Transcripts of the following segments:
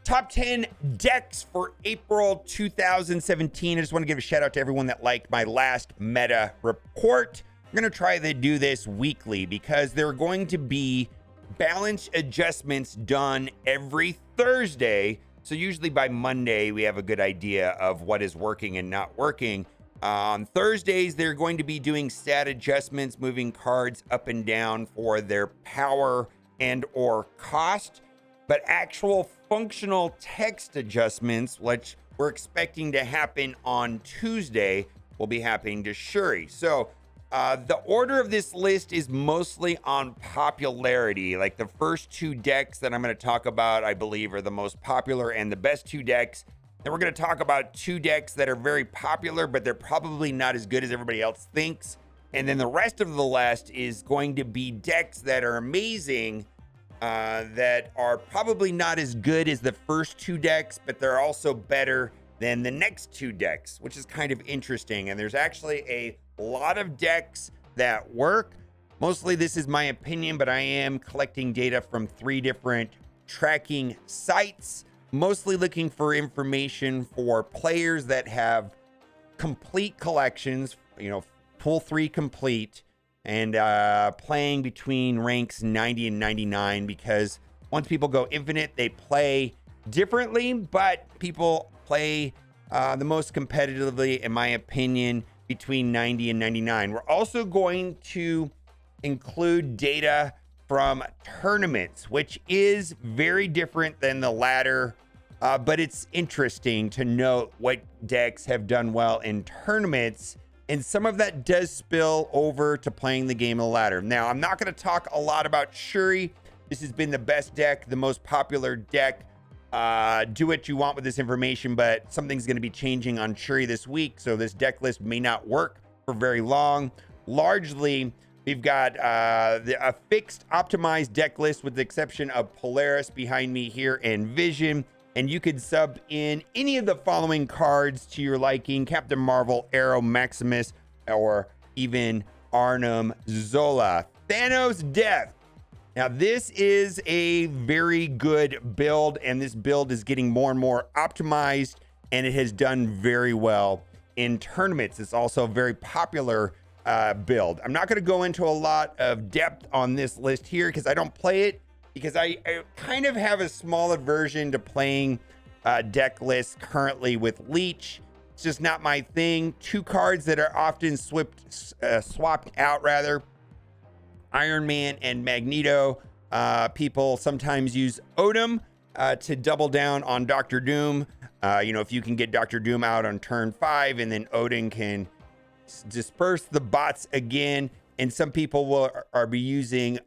Top 10 decks for April 2017. I just want to give a shout out to everyone that liked my last meta report. I'm going to try to do this weekly because there are going to be balance adjustments done every Thursday. So usually by Monday, we have a good idea of what is working and not working. On Thursdays, they're going to be doing stat adjustments, moving cards up and down for their power and or cost. But actual functional text adjustments, which we're expecting to happen on Tuesday, will be happening to Shuri. So the order of this list is mostly on popularity. Like the first two decks that I'm going to talk about, I believe, are the most popular and the best two decks. Then we're going to talk about two decks that are very popular, but they're probably not as good as everybody else thinks. And then the rest of the list is going to be decks that are amazing, that are probably not as good as the first two decks, but they're also better than the next two decks, which is kind of interesting. And there's actually a lot of decks that work. Mostly this is my opinion, but I am collecting data from 3 different tracking sites, mostly looking for information for players that have complete collections, full 3 complete, and playing between ranks 90 and 99, because once people go infinite, they play differently, but people play the most competitively, in my opinion, between 90 and 99. We're also going to include data from tournaments, which is very different than the ladder, but it's interesting to note what decks have done well in tournaments. And some of that does spill over to playing the game of the ladder. Now, I'm not going to talk a lot about Shuri. This has been the best deck, the most popular deck. Do what you want with this information, but something's going to be changing on Shuri this week, so this deck list may not work for very long. Largely, we've got a fixed, optimized deck list with the exception of Polaris behind me here and Vision. And you could sub in any of the following cards to your liking: Captain Marvel, Arrow, Maximus, or even Arnim Zola. Thanos Death. Now, this is a very good build, and this build is getting more and more optimized, and it has done very well in tournaments. It's also a very popular build. I'm not going to go into a lot of depth on this list here because I don't play it, because I kind of have a small aversion to playing deck lists currently with Leech. It's just not my thing. 2 cards that are often swapped out, rather. Iron Man and Magneto. People sometimes use Odin to double down on Dr. Doom. If you can get Dr. Doom out on turn 5, and then Odin can disperse the bots again. And some people are be using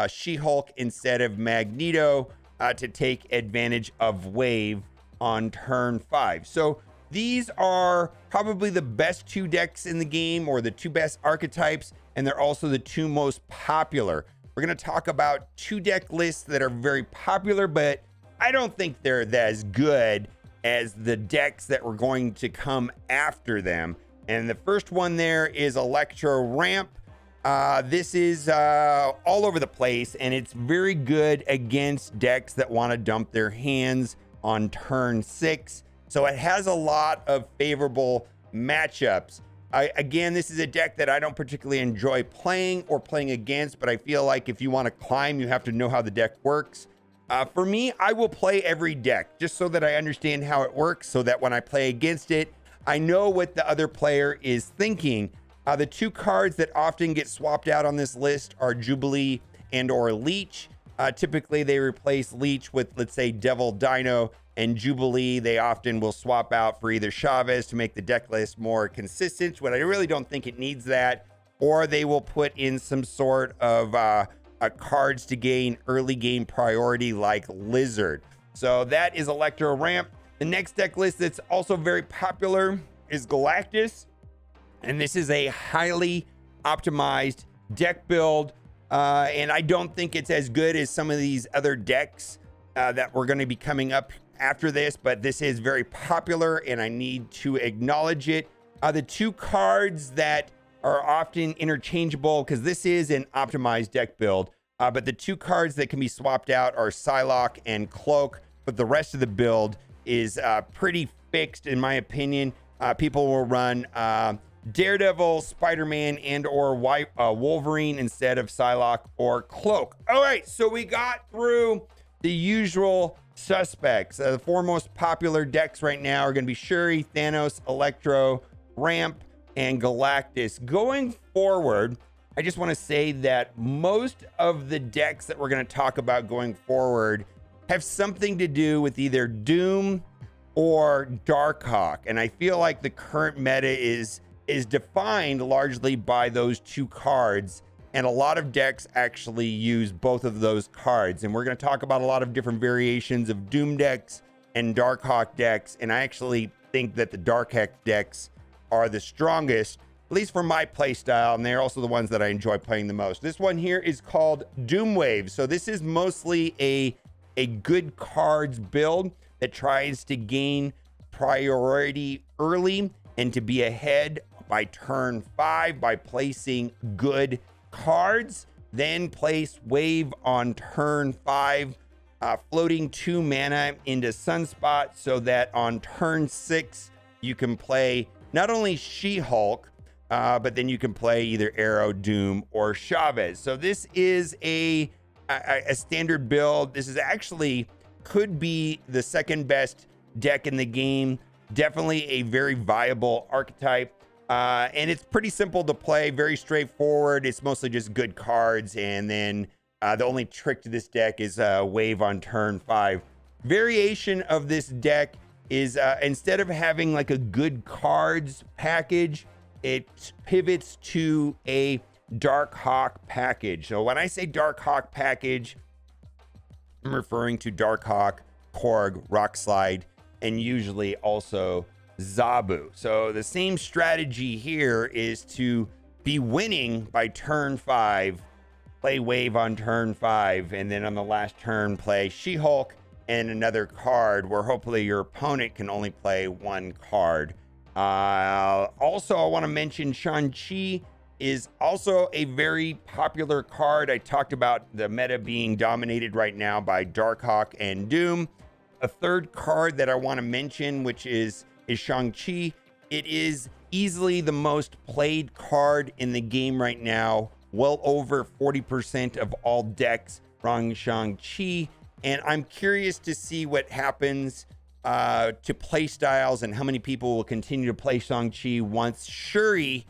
She-Hulk instead of Magneto to take advantage of Wave on turn 5. So these are probably the best 2 decks in the game, or the 2 best archetypes, and they're also the 2 most popular. We're going to talk about 2 deck lists that are very popular, but I don't think they're as good as the decks that were going to come after them. And the first one there is Electro Ramp. This is all over the place, and it's very good against decks that want to dump their hands on turn 6. So it has a lot of favorable matchups. Again, this is a deck that I don't particularly enjoy playing or playing against, but I feel like if you want to climb, you have to know how the deck works. For me, I will play every deck just so that I understand how it works, so that when I play against it, I know what the other player is thinking. The 2 cards that often get swapped out on this list are Jubilee and or Leech. Typically, they replace Leech with, let's say, Devil Dino, and Jubilee they often will swap out for either Chavez to make the deck list more consistent, when I really don't think it needs that, or they will put in some sort of cards to gain early game priority like Lizard. So that is Electro Ramp. The next deck list that's also very popular is Galactus. And this is a highly optimized deck build. And I don't think it's as good as some of these other decks that we're going to be coming up after this, but this is very popular and I need to acknowledge it. The 2 cards that are often interchangeable, because this is an optimized deck build, but the 2 cards that can be swapped out are Psylocke and Cloak. but the rest of the build is pretty fixed, in my opinion. People will run Daredevil, Spider-Man, and or Wolverine instead of Psylocke or Cloak. All right, so we got through the usual suspects. The four most popular decks right now are going to be Shuri, Thanos, Electro, Ramp, and Galactus. Going forward, I just want to say that most of the decks that we're going to talk about going forward have something to do with either Doom or Darkhawk, and I feel like the current meta is defined largely by those two cards, and a lot of decks actually use both of those cards. And we're going to talk about a lot of different variations of Doom decks and Darkhawk decks, and I actually think that the Darkhawk decks are the strongest, at least for my play style, and they're also the ones that I enjoy playing the most. This one here is called Doom Wave. So this is mostly a good cards build that tries to gain priority early and to be ahead by turn 5 by placing good cards, then place Wave on turn 5, floating 2 mana into Sunspot so that on turn 6 you can play not only She-Hulk, but then you can play either Arrow, Doom, or Chavez. So this is a standard build. This is actually could be the second best deck in the game. Definitely a very viable archetype. And it's pretty simple to play, very straightforward. It's mostly just good cards. And then the only trick to this deck is Wave on turn 5. Variation of this deck is instead of having like a good cards package, it pivots to a Darkhawk package. So when I say Darkhawk package, I'm referring to Darkhawk, Korg, Rockslide, and usually also Zabu. So the same strategy here is to be winning by turn 5, play Wave on turn 5, and then on the last turn play She-Hulk and another card where hopefully your opponent can only play one card. Also, I want to mention Shang-Chi is also a very popular card. I talked about the meta being dominated right now by Darkhawk and Doom. A third card that I want to mention, which is Shang-Chi. It is easily the most played card in the game right now. Well over 40% of all decks run Shang-Chi. And I'm curious to see what happens to play styles and how many people will continue to play Shang-Chi once Shuri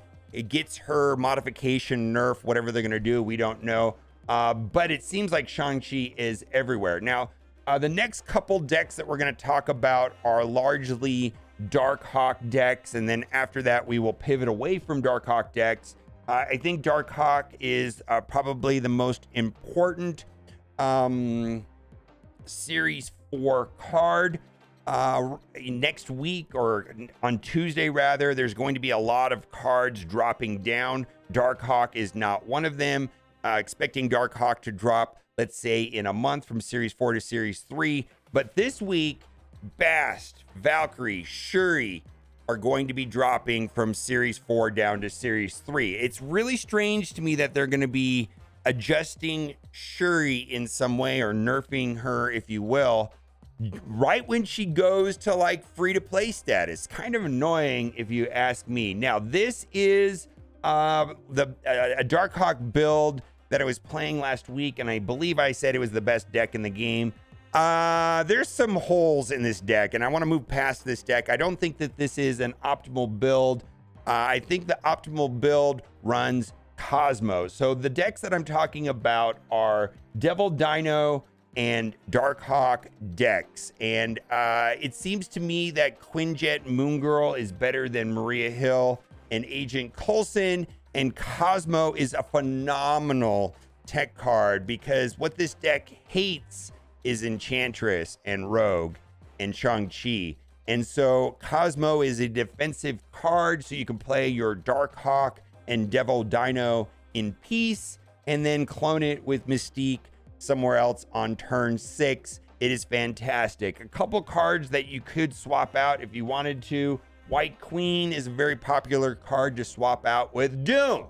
gets her modification, nerf, whatever they're going to do. We don't know. But it seems like Shang-Chi is everywhere. Now, the next couple decks that we're going to talk about are largely Darkhawk decks. And then after that, we will pivot away from Darkhawk decks. I think Darkhawk is probably the most important Series 4 card. Next week, or on Tuesday rather, there's going to be a lot of cards dropping down. Darkhawk is not one of them. Expecting Darkhawk to drop, let's say, in a month from Series 4 to Series 3. But this week, Bast, Valkyrie, Shuri are going to be dropping from Series 4 down to Series 3. It's really strange to me that they're going to be adjusting Shuri in some way, or nerfing her, if you will, right when she goes to like free-to-play status. Kind of annoying if you ask me. Now, this is a Darkhawk build that I was playing last week, and I believe I said it was the best deck in the game. There's some holes in this deck, and I want to move past this deck. I don't think that this is an optimal build. I think the optimal build runs Cosmo. So the decks that I'm talking about are Devil Dino and Darkhawk decks. And it seems to me that Quinjet Moon Girl is better than Maria Hill and Agent Coulson. And Cosmo is a phenomenal tech card, because what this deck hates is Enchantress and Rogue and Shang-Chi. And so Cosmo is a defensive card, so you can play your Darkhawk and Devil Dino in peace, and then clone it with Mystique somewhere else on turn 6. It is fantastic. A couple cards that you could swap out if you wanted to. White Queen is a very popular card to swap out with Doom.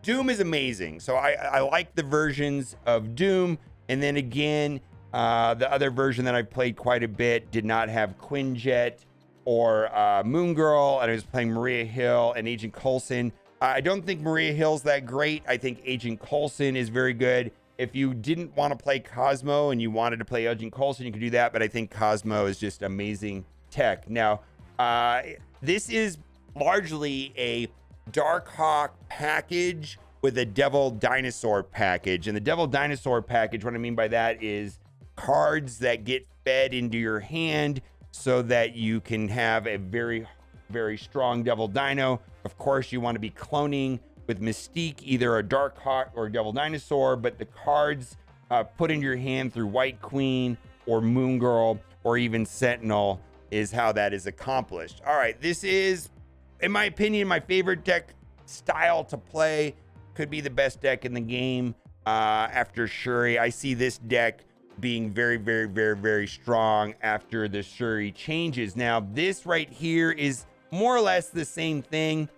Doom is amazing. So I like the versions of Doom. And then again, The other version that I've played quite a bit did not have Quinjet or Moon Girl, and I was playing Maria Hill and Agent Coulson. I don't think Maria Hill's that great. I think Agent Coulson is very good. If you didn't want to play Cosmo and you wanted to play Agent Coulson, you could do that, but I think Cosmo is just amazing tech. Now, this is largely a Darkhawk package with a Devil Dinosaur package. And the Devil Dinosaur package, what I mean by that is cards that get fed into your hand so that you can have a very, very strong Devil Dino. Of course, you want to be cloning with Mystique, either a Darkhawk or a Devil Dinosaur, but the cards put in your hand through White Queen or Moon Girl or even Sentinel is how that is accomplished. All right, this is, in my opinion, my favorite deck style to play. Could be the best deck in the game after Shuri. I see this deck being very, very, very, very strong after the Shuri changes. Now, this right here is more or less the same thing.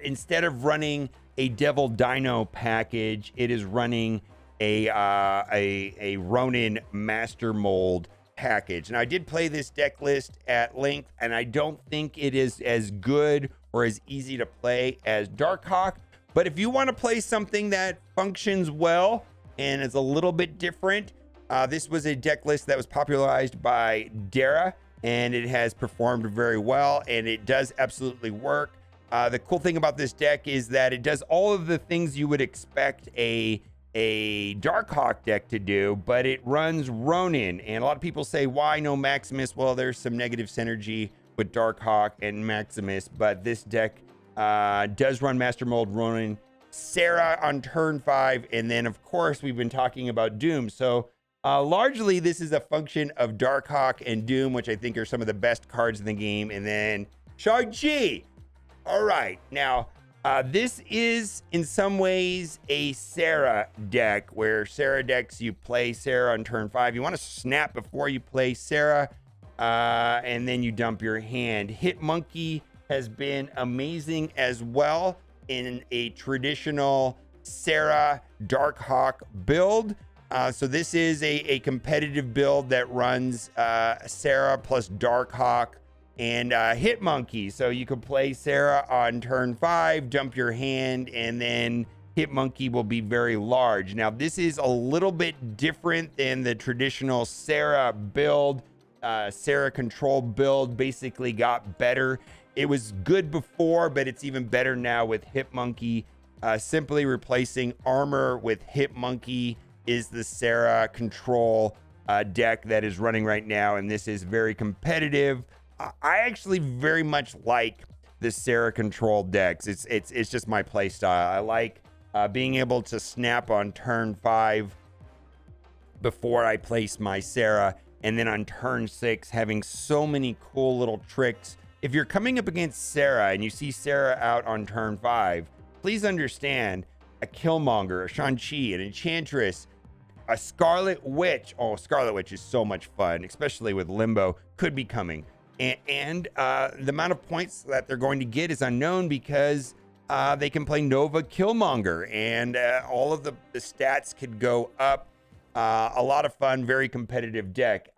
Instead of running a Devil Dino package, it is running a Ronin Master Mold package. Now, I did play this deck list at length, and I don't think it is as good or as easy to play as Darkhawk. But if you want to play something that functions well and is a little bit different, this was a deck list that was popularized by Dara, and it has performed very well, and it does absolutely work. The cool thing about this deck is that it does all of the things you would expect a Darkhawk deck to do, but it runs Ronin. And a lot of people say, why no Maximus? Well, there's some negative synergy with Darkhawk and Maximus, but this deck does run Master Mold, Ronin, Sarah on turn 5, and then, of course, we've been talking about Doom. So largely, this is a function of Darkhawk and Doom, which I think are some of the best cards in the game, and then Shang-Chi. All right, now, this is in some ways a Sarah deck, where Sarah decks, you play Sarah on turn 5. You want to snap before you play Sarah, and then you dump your hand. Hitmonkey has been amazing as well in a traditional Sarah Darkhawk build. So this is a competitive build that runs Sarah plus Darkhawk and Hitmonkey. So you could play Sarah on turn 5, dump your hand, and then Hitmonkey will be very large. Now, this is a little bit different than the traditional Sarah build. Sarah control build basically got better. It was good before, but it's even better now with Hitmonkey. Simply replacing armor with Hitmonkey is the Sarah control deck that is running right now, and this is very competitive. I actually very much like the Sarah control decks. It's just my play style. I like being able to snap on turn 5 before I place my Sarah, and then on turn 6 having so many cool little tricks. If you're coming up against Sarah and you see Sarah out on turn 5, please understand a Killmonger, a Shang-Chi, an Enchantress, a Scarlet Witch. Oh, Scarlet Witch is so much fun, especially with Limbo, could be coming. And the amount of points that they're going to get is unknown because they can play Nova Killmonger, and all of the stats could go up. A lot of fun, very competitive deck.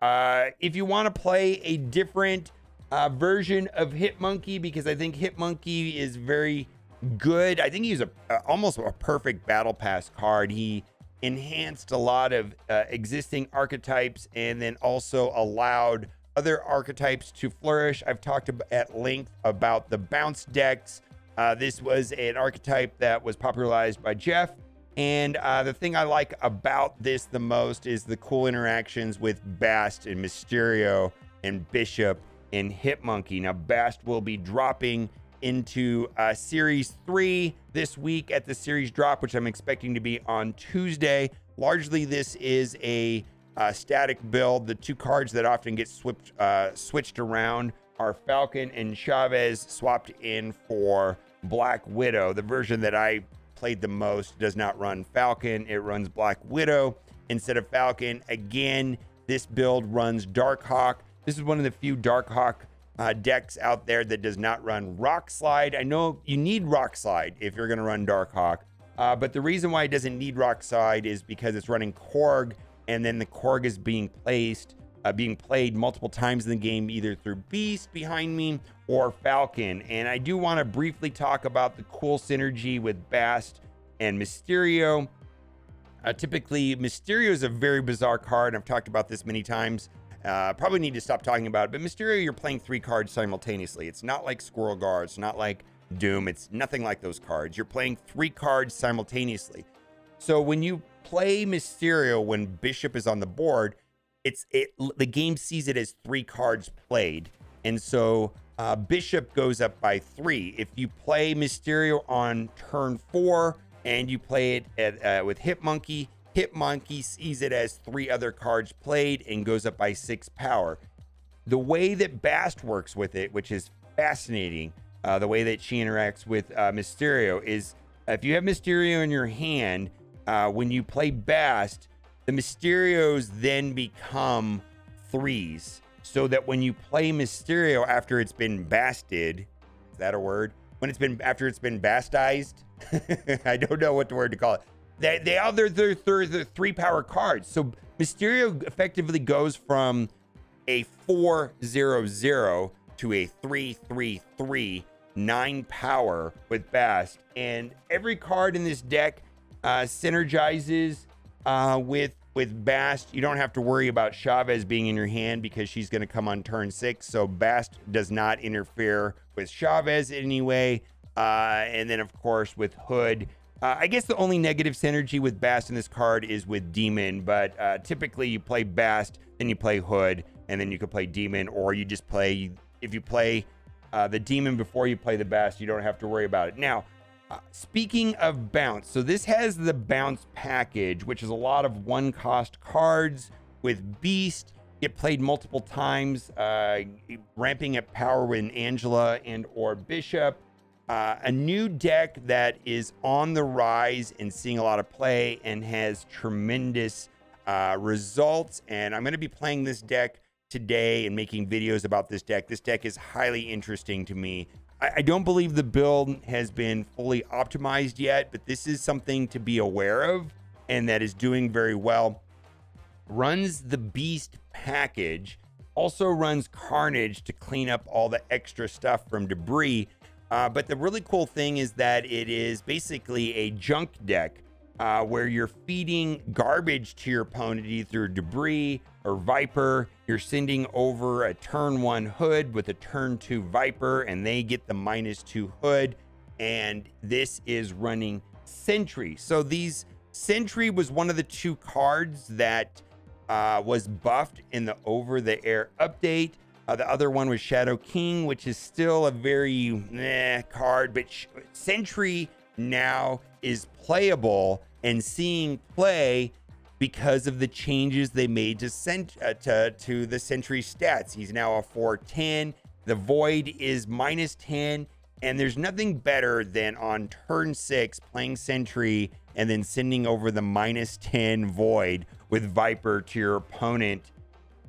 If you want to play a different version of Hitmonkey, because I think Hitmonkey is very good. I think he's almost a perfect battle pass card. He enhanced a lot of existing archetypes and then also allowed other archetypes to flourish. I've talked at length about the bounce decks. This was an archetype that was popularized by Jeff. And the thing I like about this the most is the cool interactions with Bast and Mysterio and Bishop and Hitmonkey. Now, Bast will be dropping into Series 3 this week at the series drop, which I'm expecting to be on Tuesday. Largely, this is a static build. The two cards that often get switched around are Falcon and Chavez, swapped in for Black Widow. The version that I played the most does not run Falcon. It runs Black Widow instead of Falcon. Again, this build runs Darkhawk. This is one of the few Darkhawk decks out there that does not run Rock Slide. I know you need Rock Slide if you're going to run Darkhawk, but the reason why it doesn't need Rock Slide is because it's running Korg, and then the Korg is being played multiple times in the game, either through Beast behind me or Falcon. And I do want to briefly talk about the cool synergy with Bast and Mysterio. Typically, Mysterio is a very bizarre card. I've talked about this many times. Probably need to stop talking about it. But Mysterio, you're playing 3 cards simultaneously. It's not like Squirrel Guard. It's not like Doom. It's nothing like those cards. You're playing 3 cards simultaneously. So when you play Mysterio, when Bishop is on the board, the game sees it as 3 cards played. And so Bishop goes up by 3. If you play Mysterio on turn 4, and you play it with Hitmonkey, Hitmonkey sees it as 3 other cards played and goes up by 6 power. The way that Bast works with it, which is fascinating, the way that she interacts with Mysterio is, if you have Mysterio in your hand, when you play Bast, the Mysterios then become 3s, so that when you play Mysterio after it's been basted, is that a word? After it's been bastized, I don't know what the word to call it. They're 3 power cards. So Mysterio effectively goes from a 4/0/0 to a 3/3/3 9 power with Bast, and every card in this deck synergizes with Bast. You don't have to worry about Chavez being in your hand because she's going to come on turn 6. So Bast does not interfere with Chavez in any way. And then, of course, with Hood, I guess the only negative synergy with Bast in this card is with Demon. But typically you play Bast, then you play Hood, and then you could play Demon, or you just play, if you play the Demon before you play the Bast, you don't have to worry about it. Now, speaking of bounce, so this has the bounce package, which is a lot of 1-cost cards with Beast. Get played multiple times, ramping up power with Angela and or Bishop. A new deck that is on the rise and seeing a lot of play and has tremendous results. And I'm going to be playing this deck today and making videos about this deck. This deck is highly interesting to me. I don't believe the build has been fully optimized yet, but this is something to be aware of and that is doing very well. Runs the Beast package, also runs Carnage to clean up all the extra stuff from debris. But the really cool thing is that it is basically a junk deck where you're feeding garbage to your opponent, either debris or Viper. You're sending over a turn 1 Hood with a turn 2 Viper, and they get the -2 Hood. And this is running Sentry. So Sentry was one of the 2 cards that was buffed in the over-the-air update. The other one was Shadow King, which is still a very card, but Sentry now is playable and seeing play because of the changes they made to the Sentry stats. He's now a 4/10. The Void is -10, and there's nothing better than on turn 6 playing Sentry and then sending over the -10 Void with Viper to your opponent.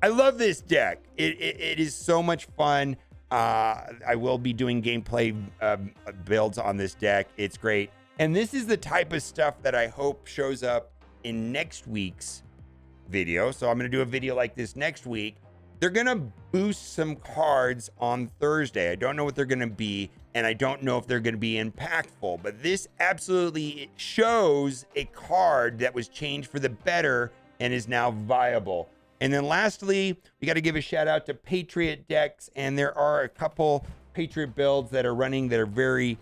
I love this deck. It is so much fun. I will be doing gameplay builds on this deck. It's great. And this is the type of stuff that I hope shows up in next week's video. So I'm going to do a video like this next week. They're going to boost some cards on Thursday. I don't know what they're going to be, and I don't know if they're going to be impactful. But this absolutely shows a card that was changed for the better and is now viable. And then lastly, we got to give a shout out to Patriot decks. And there are a couple Patriot builds that are running that are very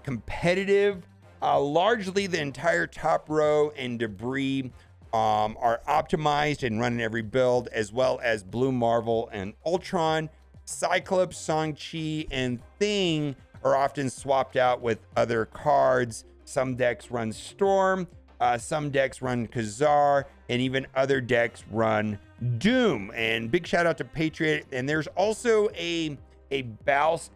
competitive. Largely the entire top row and debris are optimized and running every build, as well as Blue Marvel and Ultron. Cyclops, Shang-Chi, and Thing are often swapped out with other cards. Some decks run Storm, some decks run Khazar, and even other decks run Doom. And big shout out to Patriot. And there's also a Bast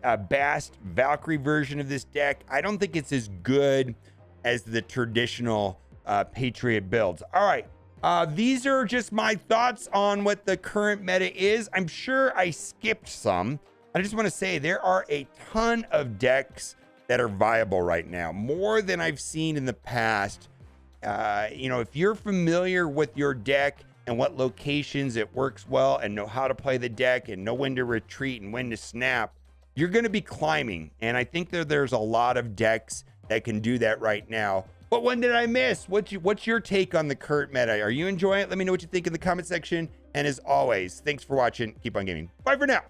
Valkyrie version of this deck. I don't think it's as good as the traditional Patriot builds. All right. These are just my thoughts on what the current meta is. I'm sure I skipped some. I just want to say there are a ton of decks that are viable right now, more than I've seen in the past. You know, if you're familiar with your deck and what locations it works well and know how to play the deck and know when to retreat and when to snap, you're going to be climbing. And I think there's a lot of decks that can do that right now. What one did I miss? What's your take on the current meta? Are you enjoying it? Let me know what you think in the comment section. And as always, thanks for watching. Keep on gaming. Bye for now.